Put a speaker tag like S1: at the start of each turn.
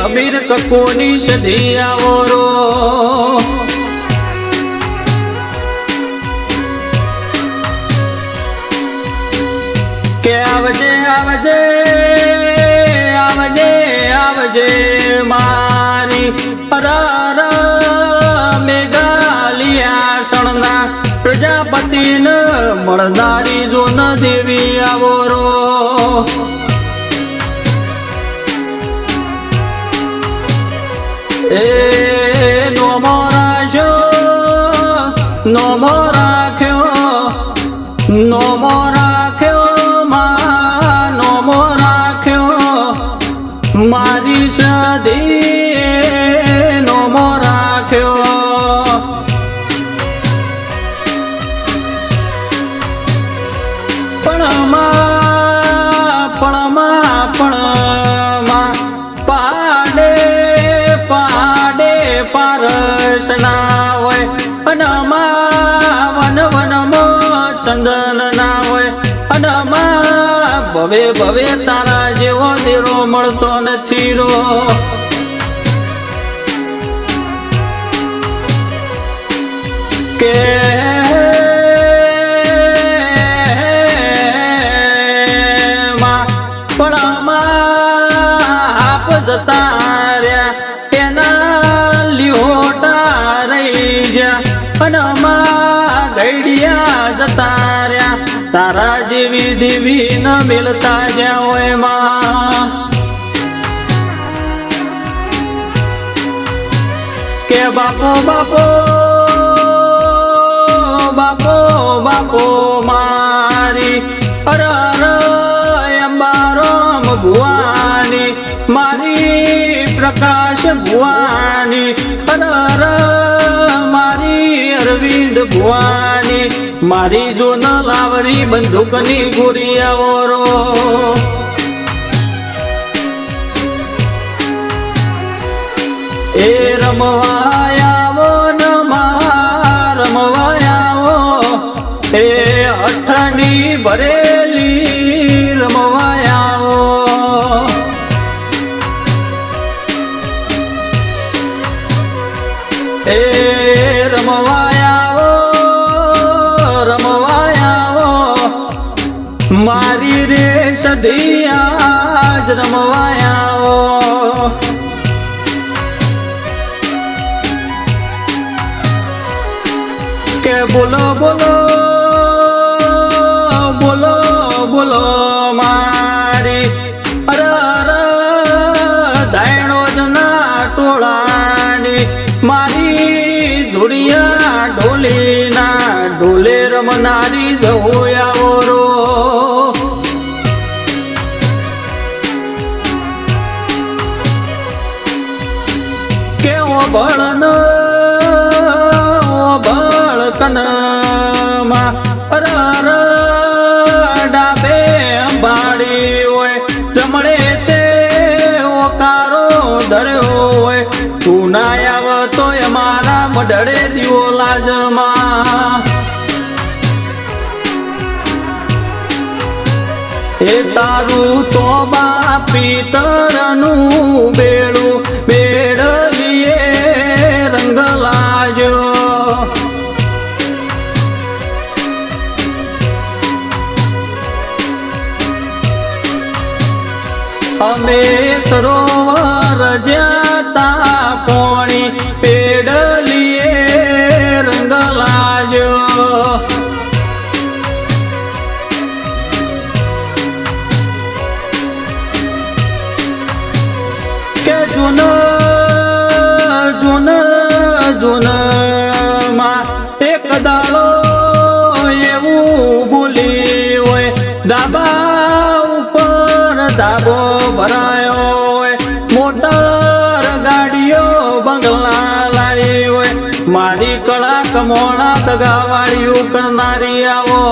S1: અમીર કકોની સધી આવો રો કે આવજે આવજે આવજે આવજે મારી અરર મેઘાલિયા સણના પ્રજાપતિને મળનારી જોન દેવી આવો રો એ નોમો રાખ્યો નોમો રાખ્યો નોમો રાખ્યો માં નોમો રાખ્યો મારી સધી નોમો રાખ્યો પાડે પાડે પારસના હોય અનમાં વન વનમાં ચંદન ના હોય અનમાં ભવે ભવે તારા જેવો દેરો મળતો નથી રો કે જતા રહ્યા એના લીહોટા રહી જ્યાં અનમાં ગઈડિયા જતા રહ્યા તારા જેવી દેવી ન મિલતા જ્યાં હોય માં કે બાપો બાપો બાપો બાપો મારી અર અંબારોમ ભુવાની મારી પ્રકાશ ભુવાની અરર મારી અરવિંદ ભુવાની મારી જો ન લાવરી બંદૂકની ગોરી આવો રો એ રમવાયાવો રમવાયાવો એ અઠની ભરેલી રમવાયાવો એ રમવાયાવો રમવાયાવો મારી રે સધી આજ રમવાયાવો કે બોલો બોલો બોલો બોલો મારી અરર દાયણો જના ટોળાની મારી ધુડિયા ઢોલીના ઢોલે રમનારી જહોયાવો રો કે ઓ બળન કનમાં અરર ડાબે અંબાડી હોય જમણે તે ઓકારો ધર્યો હોય તું ના આવ તો અમારા મઢડે દીવો લાજમાં એ તારું તો બા પિતરનું બેડું બેડલીએ રંગ લાજો અમે સરોવર જ્યાતા પોણી પેડલીએ રંગ લાજો કે જૂન જૂન જૂન માં એક દાડો એવું ભૂલી હોય દાબા ઉપર ધાબો ભરાયો હોય મોટર ગાડીઓ બંગલા લાવી હોય મારી કળા કમોણા દગાવાળીઓ કરનારી આવો